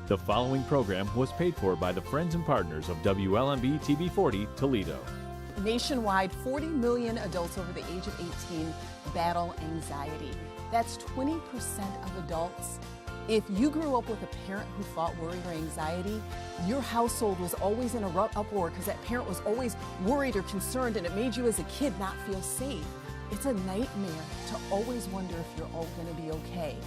The following program was paid for by the friends and partners of WLMB-TV 40 Toledo. Nationwide, 40 million adults over the age of 18 battle anxiety. That's 20% of adults. If you grew up with a parent who fought worry or anxiety, your household was always in a uproar because that parent was always worried or concerned, and it made you as a kid not feel safe. It's a nightmare to always wonder if you're all going to be okay.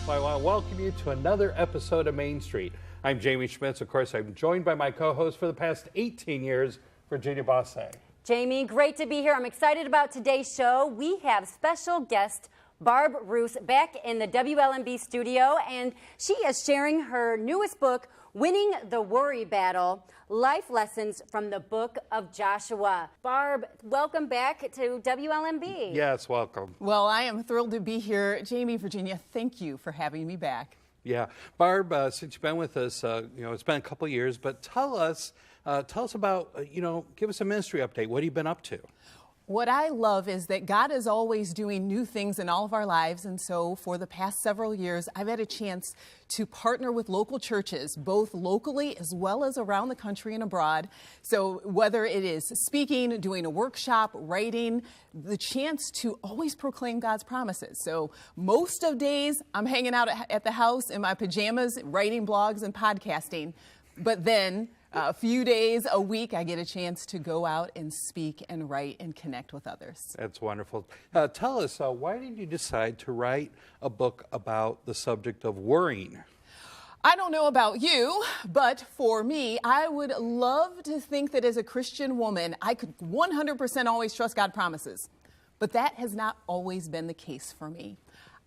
I want to welcome you to another episode of Main Street. I'm Jamie Schmitz. Of course, I'm joined by my co-host for the past 18 years, Virginia Bosse. Jamie, great to be here. I'm excited about today's show. We have special guest Barb Roose back in the WLMB studio, and she is sharing her newest book, Winning the Worry Battle, Life Lessons from the Book of Joshua. Barb, welcome back to WLMB. Yes, welcome. Well, I am thrilled to be here. Jamie, Virginia, thank you for having me back. Yeah. Barb, since you've been with us, it's been a couple of years, but tell us about, give us a ministry update. What have you been up to? What I love is that God is always doing new things in all of our lives, and so for the past several years, I've had a chance to partner with local churches, both locally as well as around the country and abroad. So whether it is speaking, doing a workshop, writing, the chance to always proclaim God's promises. So most of days, I'm hanging out at the house in my pajamas, writing blogs and podcasting, but then a few days a week, I get a chance to go out and speak and write and connect with others. That's wonderful. Tell us, why did you decide to write a book about the subject of worrying? I don't know about you, but for me, I would love to think that as a Christian woman, I could 100% always trust God's promises. But that has not always been the case for me.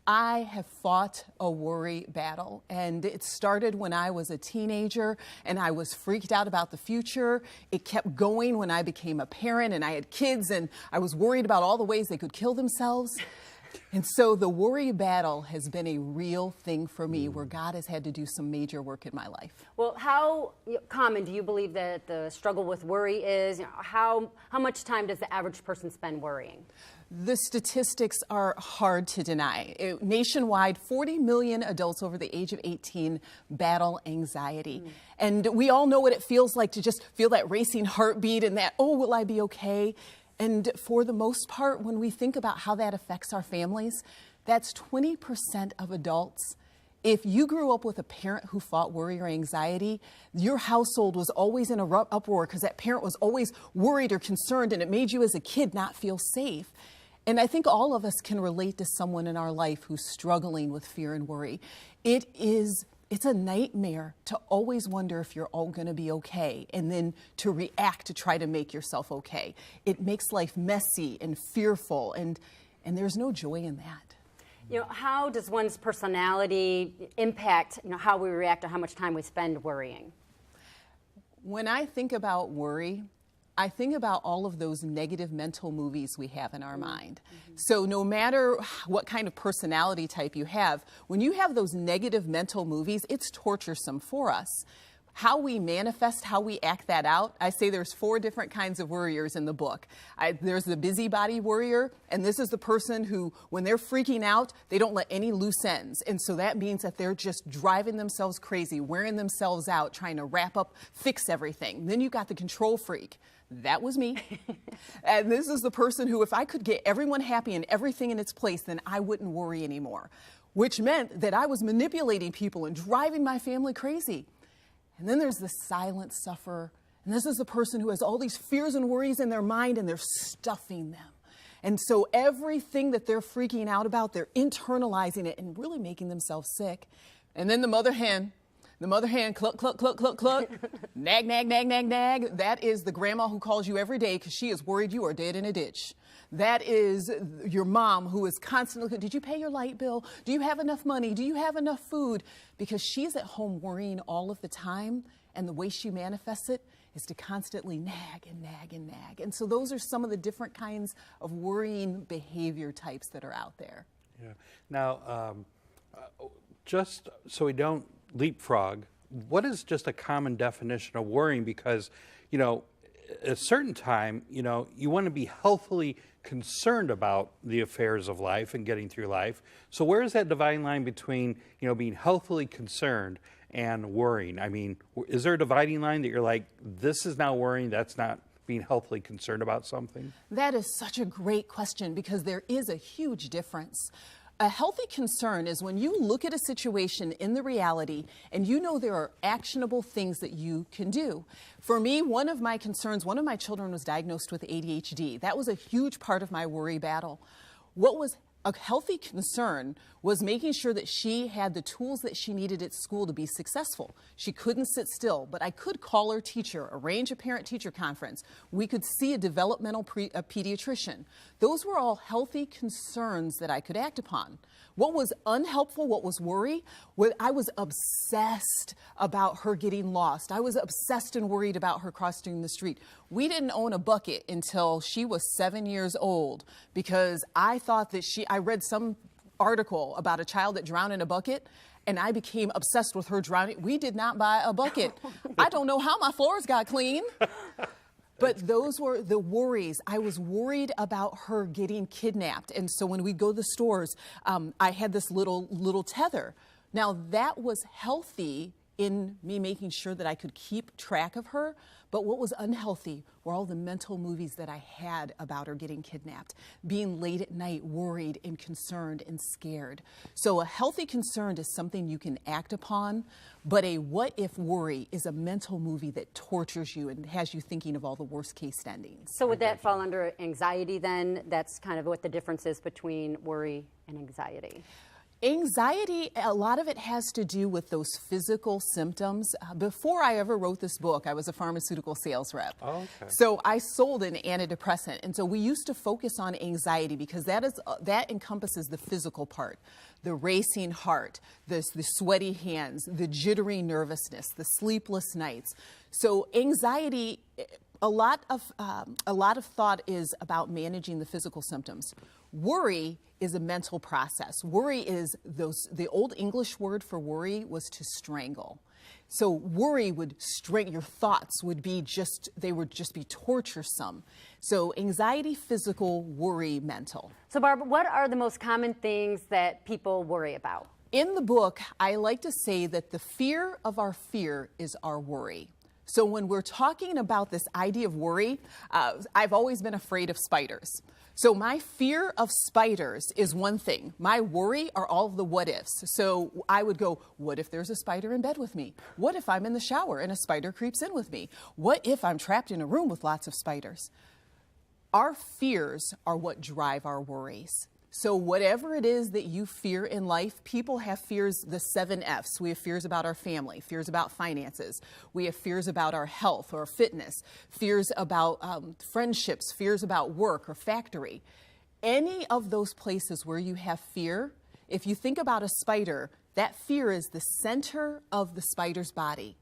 I have fought a worry battle, and it started when I was a teenager and I was freaked out about the future. It kept going when I became a parent and I had kids and I was worried about all the ways they could kill themselves. And so the worry battle has been a real thing for me where God has had to do some major work in my life. Well, how common do you believe that the struggle with worry is? How much time does the average person spend worrying? The statistics are hard to deny. Nationwide, 40 million adults over the age of 18 battle anxiety. And we all know what it feels like to just feel that racing heartbeat and that, oh, will I be okay? And for the most part, when we think about how that affects our families, that's 20% of adults. If you grew up with a parent who fought worry or anxiety, your household was always in a uproar because that parent was always worried or concerned, and it made you as a kid not feel safe. And I think all of us can relate to someone in our life who's struggling with fear and worry. It's a nightmare to always wonder if you're all going to be okay and then to react to try to make yourself okay. It makes life messy and fearful, and there's no joy in that. How does one's personality impact, how we react or how much time we spend worrying? When I think about worry, I think about all of those negative mental movies we have in our mind. So no matter what kind of personality type you have, when you have those negative mental movies, it's torturesome for us. How we manifest, how we act that out, I say there's 4 different kinds of worriers in the book. There's the busybody worrier, and this is the person who, when they're freaking out, they don't let any loose ends. And so that means that they're just driving themselves crazy, wearing themselves out, trying to wrap up, fix everything. Then you got the control freak. That was me. And this is the person who, if I could get everyone happy and everything in its place, then I wouldn't worry anymore, which meant that I was manipulating people and driving my family crazy. And then there's the silent sufferer. And this is the person who has all these fears and worries in their mind, and they're stuffing them. And so everything that they're freaking out about, they're internalizing it and really making themselves sick. And then the mother hen, cluck, cluck, cluck, cluck, cluck, nag, nag, nag, nag, nag. That is the grandma who calls you every day because she is worried you are dead in a ditch. That is your mom who is constantly, did you pay your light bill? Do you have enough money? Do you have enough food? Because she's at home worrying all of the time, and the way she manifests it is to constantly nag and nag and nag. And so those are some of the different kinds of worrying behavior types that are out there. Yeah. Now, just so we don't leapfrog, what is just a common definition of worrying? Because, you know, at a certain time, you know, you want to be healthily concerned about the affairs of life and getting through life. So where is that dividing line between, you know, being healthily concerned and worrying? I mean, is there a dividing line that you're like, this is now worrying, that's not being healthily concerned about something? That is such a great question because there is a huge difference. A healthy concern is when you look at a situation in the reality and you know there are actionable things that you can do. For me, one of my concerns, one of my children was diagnosed with ADHD. That was a huge part of my worry battle. What was a healthy concern was making sure that she had the tools that she needed at school to be successful. She couldn't sit still, but I could call her teacher, arrange a parent-teacher conference. We could see a developmental pediatrician. Those were all healthy concerns that I could act upon. What was unhelpful, what was worry, I was obsessed about her getting lost. I was obsessed and worried about her crossing the street. We didn't own a bucket until she was 7 years old because I thought that I read some article about a child that drowned in a bucket and I became obsessed with her drowning. We did not buy a bucket. I don't know how my floors got clean. But those were the worries. I was worried about her getting kidnapped. And so when we go to the stores, I had this little tether. Now that was healthy in me making sure that I could keep track of her. But what was unhealthy were all the mental movies that I had about her getting kidnapped, being late at night, worried and concerned and scared. So a healthy concern is something you can act upon, but a what-if worry is a mental movie that tortures you and has you thinking of all the worst-case endings. So would that fall under anxiety then? That's kind of what the difference is between worry and anxiety. Anxiety, a lot of it has to do with those physical symptoms. Before I ever wrote this book, I was a pharmaceutical sales rep. Oh, okay. So I sold an antidepressant. And so we used to focus on anxiety because that encompasses the physical part. The racing heart, the sweaty hands, the jittery nervousness, the sleepless nights. So anxiety, a lot of thought is about managing the physical symptoms. Worry is a mental process. Worry is the old English word for worry was to strangle. So worry would strangle, your thoughts would be they would just be torturesome. So anxiety, physical, worry, mental. So Barb, what are the most common things that people worry about? In the book, I like to say that the fear of our fear is our worry. So when we're talking about this idea of worry, I've always been afraid of spiders. So my fear of spiders is one thing. My worry are all of the what ifs. So I would go, what if there's a spider in bed with me? What if I'm in the shower and a spider creeps in with me? What if I'm trapped in a room with lots of spiders? Our fears are what drive our worries. So whatever it is that you fear in life, people have fears, the 7 F's. We have fears about our family, fears about finances. We have fears about our health or fitness, fears about friendships, fears about work or factory. Any of those places where you have fear, if you think about a spider, that fear is the center of the spider's body.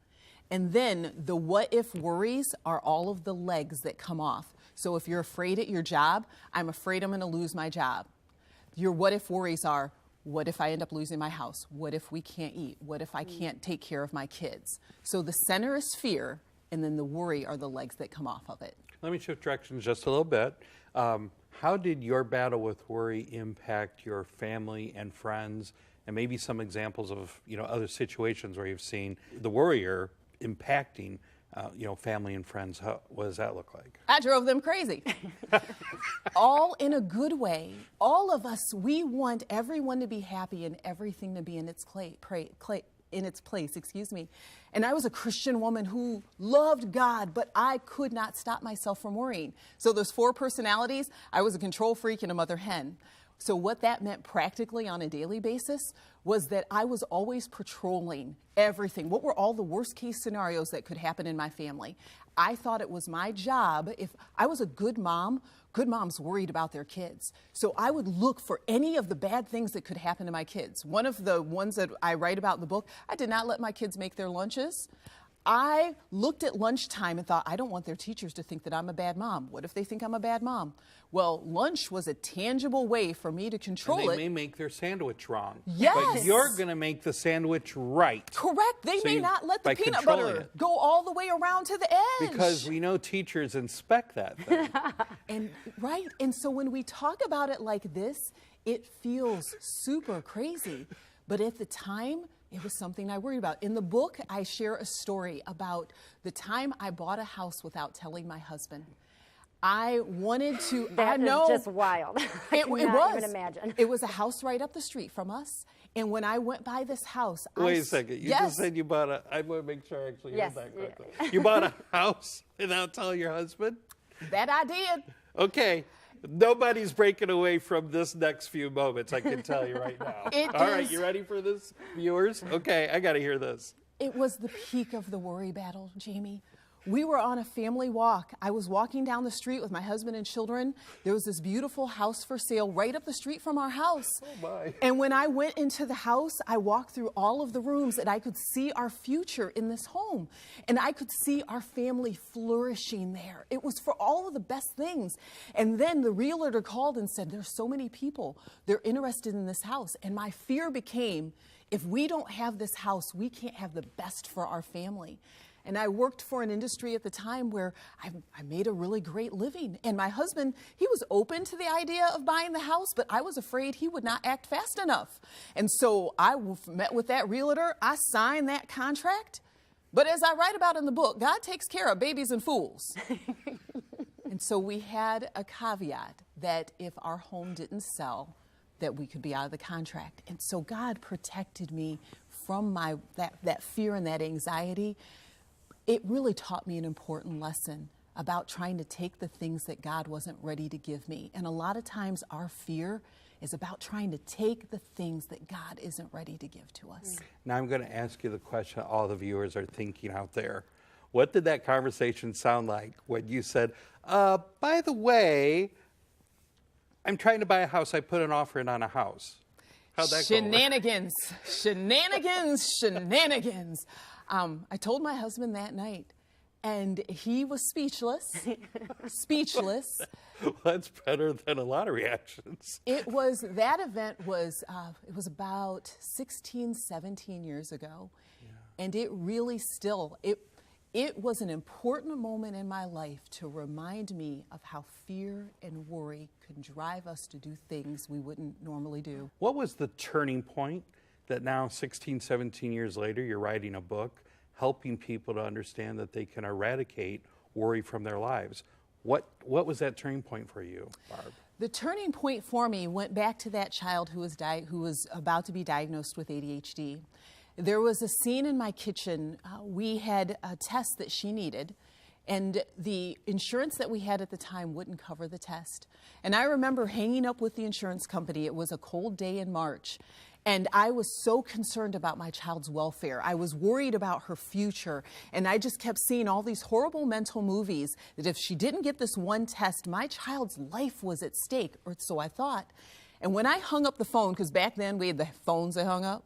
And then the what if worries are all of the legs that come off. So if you're afraid at your job, I'm afraid I'm going to lose my job. Your what if worries are, what if I end up losing my house? What if we can't eat? What if I can't take care of my kids? So the center is fear, and then the worry are the legs that come off of it. Let me shift directions just a little bit. How did your battle with worry impact your family and friends, and maybe some examples of other situations where you've seen the worrier impacting family and friends? What does that look like? I drove them crazy. All in a good way. All of us, we want everyone to be happy and everything to be in its place, excuse me. And I was a Christian woman who loved God, but I could not stop myself from worrying. So those 4 personalities, I was a control freak and a mother hen. So what that meant practically on a daily basis was that I was always patrolling everything. What were all the worst case scenarios that could happen in my family? I thought it was my job. If I was a good mom, good moms worried about their kids. So I would look for any of the bad things that could happen to my kids. One of the ones that I write about in the book, I did not let my kids make their lunches. I looked at lunchtime and thought, I don't want their teachers to think that I'm a bad mom. What if they think I'm a bad mom? Well, lunch was a tangible way for me to control and they it. may make their sandwich wrong. Yes. But you're going to make the sandwich right. Correct. They may not let the peanut butter go all the way around to the edge. Because we know teachers inspect that thing. And so when we talk about it like this, it feels super crazy. But at the time, it was something I worried about. In the book, I share a story about the time I bought a house without telling my husband. I wanted to. That is just wild. I cannot even imagine. It was a house right up the street from us. And when I went by this house, wait a second. You just said you bought a. I want to make sure I actually heard that correctly. You bought a house without telling your husband? That I did. Okay. Nobody's breaking away from this next few moments, I can tell you right now. All right, you ready for this, viewers? Okay, I got to hear this. It was the peak of the worry battle, Jamie. We were on a family walk. I was walking down the street with my husband and children. There was this beautiful house for sale right up the street from our house. Oh my. And when I went into the house, I walked through all of the rooms and I could see our future in this home. And I could see our family flourishing there. It was for all of the best things. And then the realtor called and said, there's so many people, they're interested in this house. And my fear became, if we don't have this house, we can't have the best for our family. And I worked for an industry at the time where I made a really great living. And my husband, he was open to the idea of buying the house, but I was afraid he would not act fast enough. And so I met with that realtor. I signed that contract. But as I write about in the book, God takes care of babies and fools. And so we had a caveat that if our home didn't sell, that we could be out of the contract. And so God protected me from that fear and that anxiety. It really taught me an important lesson about trying to take the things that God wasn't ready to give me. And a lot of times our fear is about trying to take the things that God isn't ready to give to us. Now I'm going to ask you the question all the viewers are thinking out there. What did that conversation sound like when you said, by the way, I'm trying to buy a house, I put an offer in on a house? How'd that go over? Shenanigans, shenanigans, shenanigans. I told my husband that night, and he was speechless, speechless. Well, that's better than a lot of reactions. That event was, it was about 16, 17 years ago, and it really it was an important moment in my life to remind me of how fear and worry could drive us to do things we wouldn't normally do. What was the turning point that now 16, 17 years later, you're writing a book helping people to understand that they can eradicate worry from their lives? What was that turning point for you, Barb? The turning point for me went back to that child who was about to be diagnosed with ADHD. There was a scene in my kitchen. We had a test that she needed, and the insurance that we had at the time wouldn't cover the test. And I remember hanging up with the insurance company. It was a cold day in March, and I was so concerned about my child's welfare. I was worried about her future, and I just kept seeing all these horrible mental movies that if she didn't get this one test, my child's life was at stake, or so I thought. And when I hung up the phone, because back then we had the phones that hung up,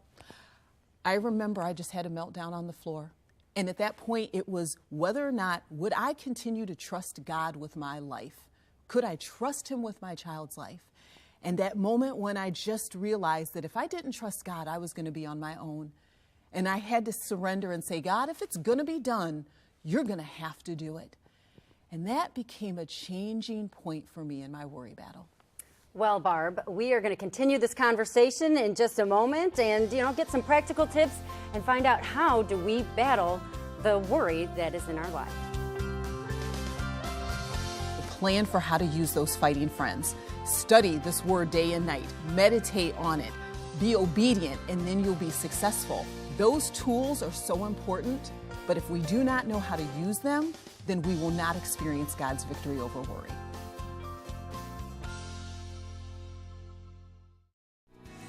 I remember I just had a meltdown on the floor. And at that point, it was whether or not would I continue to trust God with my life? Could I trust him with my child's life? And that moment when I just realized that if I didn't trust God, I was going to be on my own. And I had to surrender and say, God, if it's going to be done, you're going to have to do it. And that became a changing point for me in my worry battle. Well, Barb, we are going to continue this conversation in just a moment and, get some practical tips and find out how do we battle the worry that is in our life. Plan for how to use those fighting friends. Study this word day and night. Meditate on it. Be obedient, and then you'll be successful. Those tools are so important, but if we do not know how to use them, then we will not experience God's victory over worry.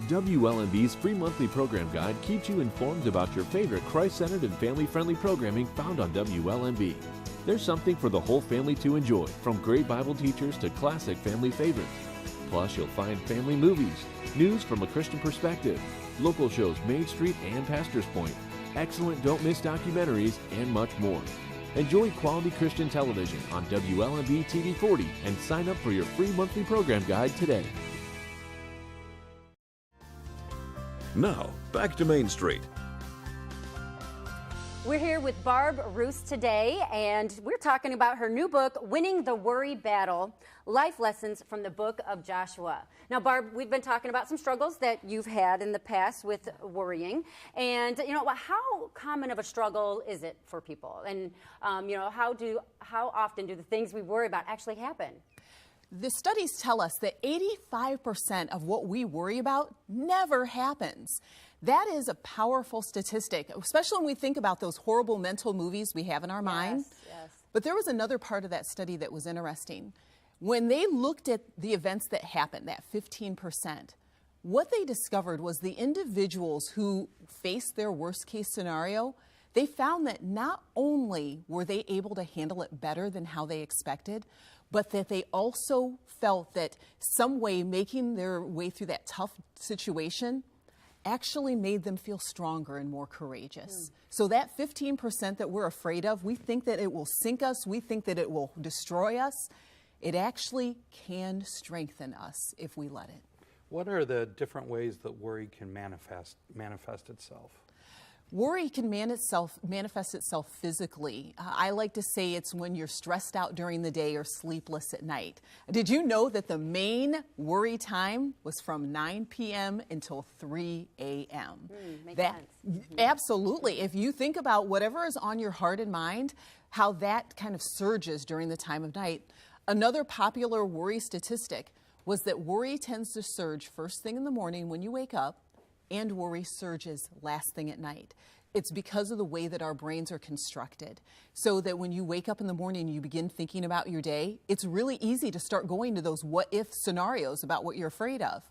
WLMB's free monthly program guide keeps you informed about your favorite Christ-centered and family-friendly programming found on WLMB. There's something for the whole family to enjoy, from great Bible teachers to classic family favorites. Plus, you'll find family movies, news from a Christian perspective, local shows Main Street and Pastor's Point, excellent don't miss documentaries, and much more. Enjoy quality Christian television on WLMB-TV 40 and sign up for your free monthly program guide today. Now, back to Main Street. We're here with Barb Roose today, and we're talking about her new book, Winning the Worry Battle, Life Lessons from the Book of Joshua. Now, Barb, we've been talking about some struggles that you've had in the past with worrying, and, how common of a struggle is it for people? And, how often do the things we worry about actually happen? The studies tell us that 85% of what we worry about never happens. That is a powerful statistic, especially when we think about those horrible mental movies we have in our mind. Yes. But there was another part of that study that was interesting. When they looked at the events that happened, that 15%, what they discovered was the individuals who faced their worst case scenario, they found that not only were they able to handle it better than how they expected, but that they also felt that some way making their way through that tough situation actually made them feel stronger and more courageous. So that 15% that we're afraid of, we think that it will sink us, we think that it will destroy us. It actually can strengthen us if we let it. What are the different ways that worry can manifest itself? Worry can manifest itself physically. I like to say it's when you're stressed out during the day or sleepless at night. Did you know that the main worry time was from 9 p.m. until 3 a.m.? Makes sense. Absolutely. If you think about whatever is on your heart and mind, how that kind of surges during the time of night. Another popular worry statistic was that worry tends to surge first thing in the morning when you wake up, and worry surges last thing at night. It's because of the way that our brains are constructed. So that when you wake up in the morning and you begin thinking about your day, it's really easy to start going to those what-if scenarios about what you're afraid of.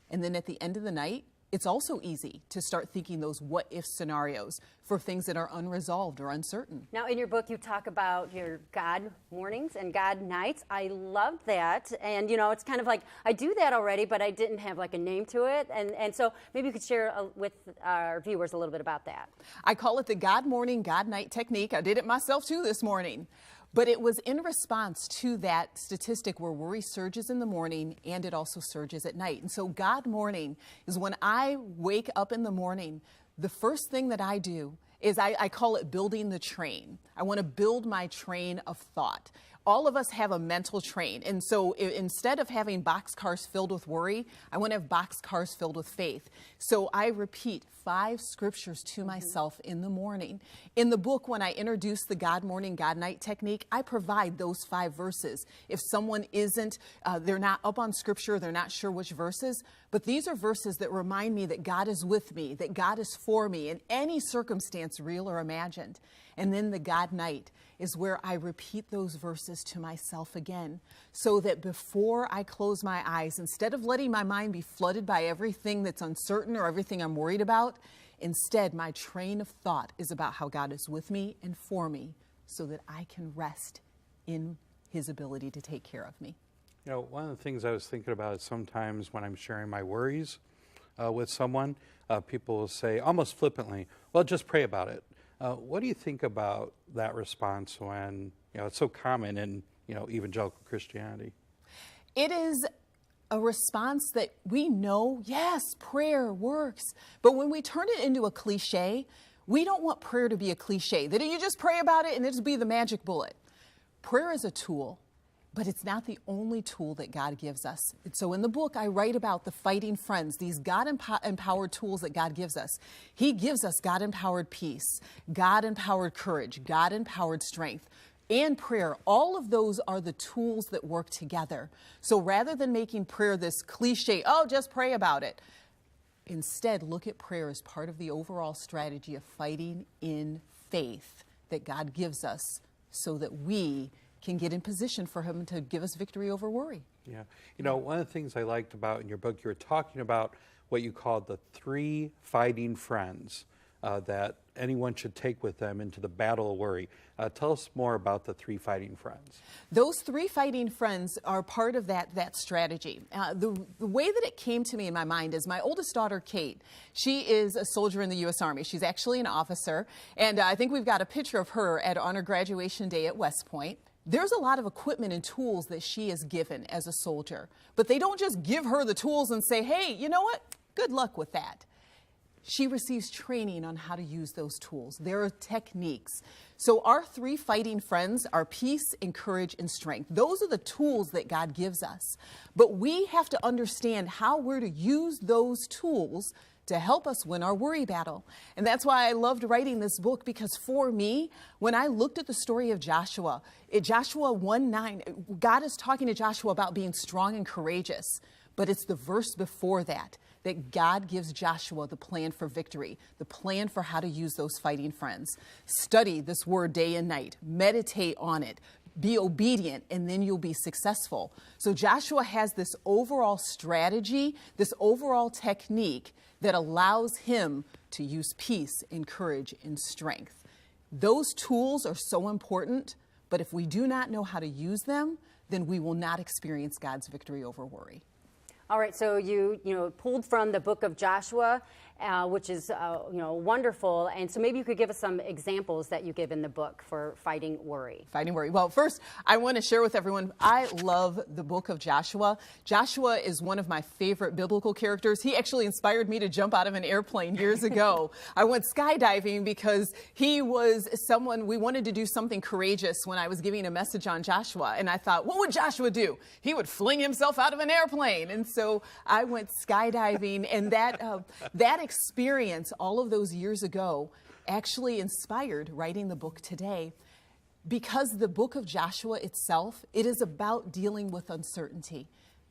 And then at the end of the night, it's also easy to start thinking those what-if scenarios for things that are unresolved or uncertain. Now, in your book, you talk about your God mornings and God nights. I love that. And, it's kind of like, I do that already, but I didn't have like a name to it. And so maybe you could share with our viewers a little bit about that. I call it the God morning, God night technique. I did it myself too this morning. But it was in response to that statistic where worry surges in the morning and it also surges at night. And so God morning is when I wake up in the morning, the first thing that I do is I call it building the train. I want to build my train of thought. All of us have a mental train. And so instead of having boxcars filled with worry, I want to have boxcars filled with faith. So I repeat 5 scriptures to myself in the morning. In the book, when I introduce the God morning, God night technique, I provide those 5 verses. If someone isn't, they're not up on scripture, they're not sure which verses, but these are verses that remind me that God is with me, that God is for me in any circumstance, real or imagined. And then the God night is where I repeat those verses to myself again, so that before I close my eyes, instead of letting my mind be flooded by everything that's uncertain or everything I'm worried about, instead my train of thought is about how God is with me and for me, so that I can rest in His ability to take care of me. One of the things I was thinking about is sometimes when I'm sharing my worries with someone, people will say almost flippantly, well, just pray about it. What do you think about that response when it's so common in evangelical Christianity? It is a response that we know, yes, prayer works. But when we turn it into a cliche, we don't want prayer to be a cliche, that you just pray about it and it'll be the magic bullet. Prayer is a tool, but it's not the only tool that God gives us. And so in the book, I write about the fighting friends, these God-empowered tools that God gives us. He gives us God-empowered peace, God-empowered courage, God-empowered strength, and prayer. All of those are the tools that work together. So rather than making prayer this cliche, oh, just pray about it, instead look at prayer as part of the overall strategy of fighting in faith that God gives us so that we can get in position for Him to give us victory over worry. Yeah. One of the things I liked about in your book, you were talking about what you called the 3 fighting friends. that anyone should take with them into the battle of worry. Tell us more about the 3 fighting friends. Those 3 fighting friends are part of that strategy. The way that it came to me in my mind is my oldest daughter, Kate. She is a soldier in the U.S. Army. She's actually an officer, and I think we've got a picture of her on her graduation day at West Point. There's a lot of equipment and tools that she is given as a soldier, but they don't just give her the tools and say, hey, you know what? Good luck with that. She receives training on how to use those tools. There are techniques. So our 3 fighting friends are peace and courage and strength. Those are the tools that God gives us. But we have to understand how we're to use those tools to help us win our worry battle. And that's why I loved writing this book, because for me, when I looked at the story of Joshua, Joshua 1:9, God is talking to Joshua about being strong and courageous. But it's the verse before that God gives Joshua the plan for victory, the plan for how to use those fighting friends. Study this word day and night. Meditate on it. Be obedient, and then you'll be successful. So Joshua has this overall strategy, this overall technique that allows him to use peace and courage and strength. Those tools are so important, but if we do not know how to use them, then we will not experience God's victory over worry. All right, so you pulled from the book of Joshua, which is wonderful, and so maybe you could give us some examples that you give in the book for fighting worry. Fighting worry. Well, first, I want to share with everyone, I love the book of Joshua. Joshua is one of my favorite biblical characters. He actually inspired me to jump out of an airplane years ago. I went skydiving because he was someone, we wanted to do something courageous when I was giving a message on Joshua, and I thought, what would Joshua do? He would fling himself out of an airplane. And so I went skydiving, and that experience all of those years ago actually inspired writing the book today, because the book of Joshua itself, it is about dealing with uncertainty.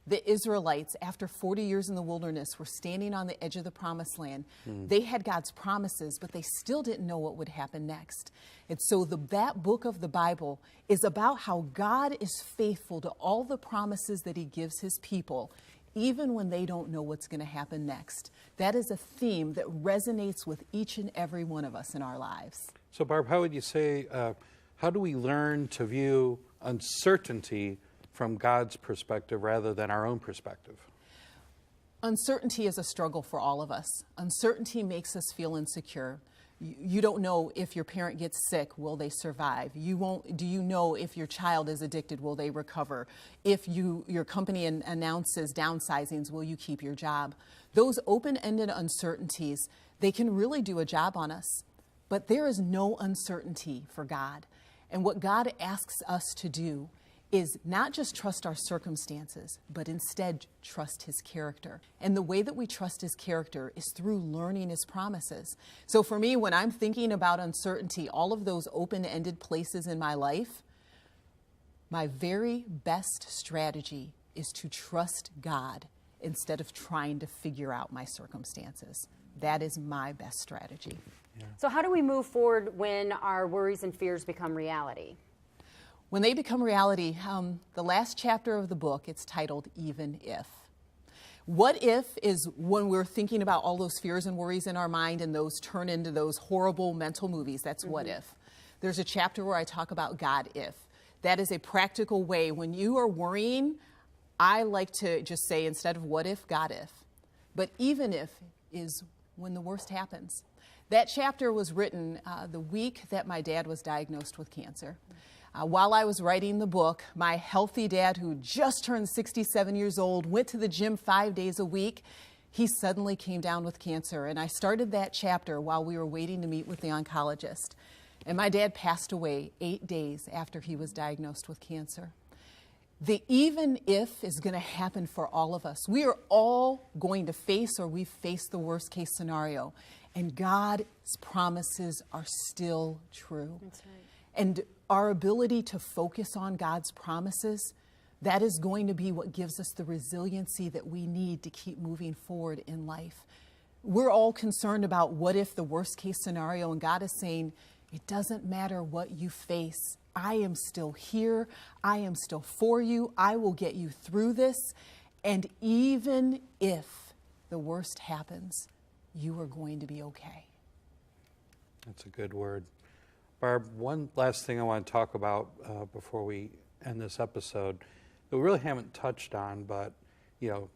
The Israelites, after 40 years in the wilderness, were standing on the edge of the promised land. They had God's promises, but they still didn't know what would happen next. And so that book of the Bible is about how God is faithful to all the promises that he gives his people, even when they don't know what's going to happen next. That is a theme that resonates with each and every one of us in our lives. So Barb, how would you say, how do we learn to view uncertainty from God's perspective rather than our own perspective? Uncertainty is a struggle for all of us. Uncertainty makes us feel insecure. You don't know if your parent gets sick, will they survive? Do you know if your child is addicted, will they recover? If your company announces downsizings, will you keep your job? Those open-ended uncertainties, they can really do a job on us. But there is no uncertainty for God. And what God asks us to do is not just trust our circumstances, but instead trust his character. And the way that we trust his character is through learning his promises. So for me, when I'm thinking about uncertainty, all of those open-ended places in my life, my very best strategy is to trust God instead of trying to figure out my circumstances. That is my best strategy. Yeah. So how do we move forward when our worries and fears become reality? When they become reality, the last chapter of the book, it's titled Even If. What if is when we're thinking about all those fears and worries in our mind and those turn into those horrible mental movies. That's what if. There's a chapter where I talk about God if. That is a practical way. When you are worrying, I like to just say, instead of what if, God if. But even if is when the worst happens. That chapter was written the week that my dad was diagnosed with cancer. While I was writing the book, my healthy dad, who just turned 67 years old, went to the gym 5 days a week. He suddenly came down with cancer, and I started that chapter while we were waiting to meet with the oncologist. And my dad passed away 8 days after he was diagnosed with cancer. The even if is going to happen for all of us. We are all going to face, or we've faced, the worst case scenario. And God's promises are still true. That's right. And our ability to focus on God's promises, that is going to be what gives us the resiliency that we need to keep moving forward in life. We're all concerned about what if, the worst case scenario, and God is saying, it doesn't matter what you face. I am still here. I am still for you. I will get you through this. And even if the worst happens, you are going to be okay. That's a good word. Barb, one last thing I want to talk about before we end this episode that we really haven't touched on, but, you know,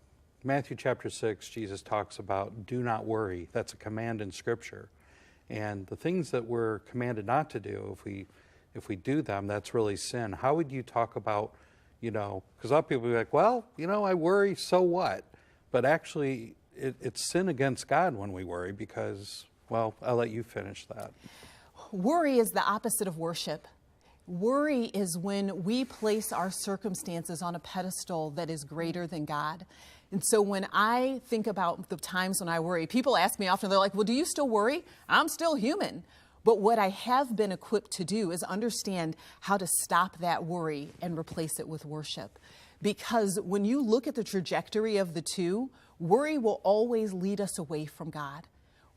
Matthew chapter 6, Jesus talks about do not worry. That's a command in Scripture. And the things that we're commanded not to do, if we do them, that's really sin. How would you talk about, you know, because a lot of people will be like, well, you know, I worry, so what? But actually, it's sin against God when we worry because, well, I'll let you finish that. Worry is the opposite of worship. Worry is when we place our circumstances on a pedestal that is greater than God. And so when I think about the times when I worry, people ask me often, they're like, well, do you still worry? I'm still human. But what I have been equipped to do is understand how to stop that worry and replace it with worship. Because when you look at the trajectory of the two, worry will always lead us away from God.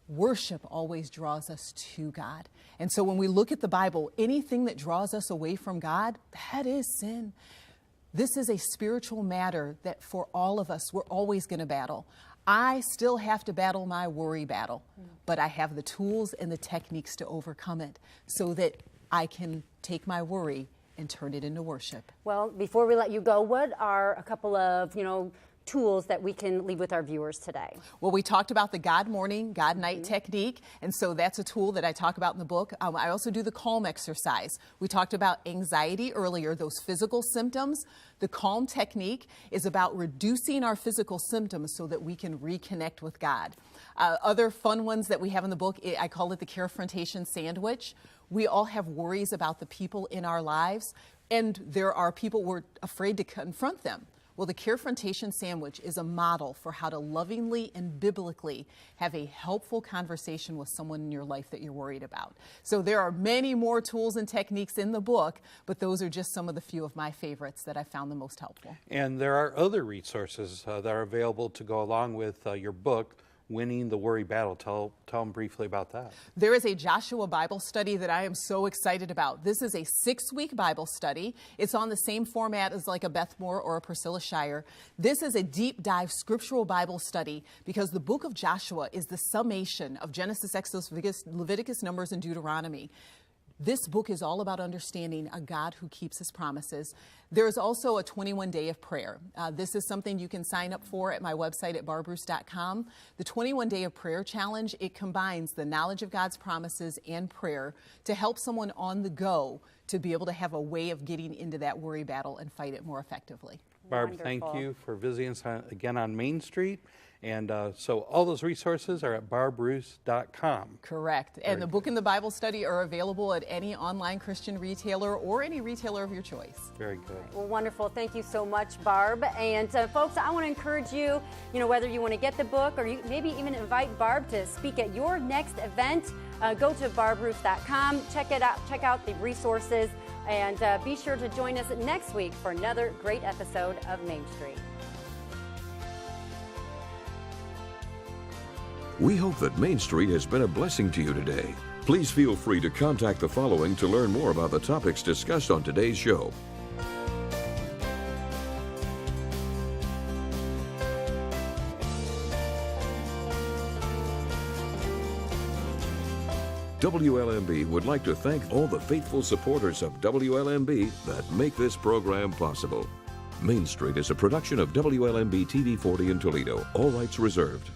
Worship always draws us to God. And so when we look at the Bible, anything that draws us away from God, that is sin. This is a spiritual matter that for all of us, we're always going to battle. I still have to battle my worry battle, but I have the tools and the techniques to overcome it so that I can take my worry and turn it into worship. Well, before we let you go, what are a couple of, tools that we can leave with our viewers today? Well, we talked about the God morning, God night technique, and so that's a tool that I talk about in the book. I also do the calm exercise. We talked about anxiety earlier, those physical symptoms. The calm technique is about reducing our physical symptoms so that we can reconnect with God. Other fun ones that we have in the book, I call it the carefrontation sandwich. We all have worries about the people in our lives, and there are people we're afraid to confront them. Well, the carefrontation sandwich is a model for how to lovingly and biblically have a helpful conversation with someone in your life that you're worried about. So there are many more tools and techniques in the book, but those are just some of the few of my favorites that I found the most helpful. And there are other resources that are available to go along with your book, Winning the Worry Battle. Tell them briefly about that. There is a Joshua Bible study that I am so excited about. This is a 6-week Bible study. It's on the same format as like a Beth Moore or a Priscilla Shirer. This is a deep dive scriptural Bible study because the book of Joshua is the summation of Genesis, Exodus, Leviticus, Numbers, and Deuteronomy. This book is all about understanding a God who keeps his promises. There is also a 21-day of prayer. This is something you can sign up for at my website at barbroose.com. The 21-day of prayer challenge, it combines the knowledge of God's promises and prayer to help someone on the go to be able to have a way of getting into that worry battle and fight it more effectively. Barb, Wonderful. Thank you for visiting us again on Main Street. And so all those resources are at barbroose.com. Correct. And the book and the Bible study are available at any online Christian retailer or any retailer of your choice. Very good. Well, wonderful. Thank you so much, Barb. And folks, I want to encourage you, whether you want to get the book or you maybe even invite Barb to speak at your next event, go to barbroose.com, check it out, check out the resources, and be sure to join us next week for another great episode of Main Street. We hope that Main Street has been a blessing to you today. Please feel free to contact the following to learn more about the topics discussed on today's show. WLMB would like to thank all the faithful supporters of WLMB that make this program possible. Main Street is a production of WLMB-TV 40 in Toledo. All rights reserved.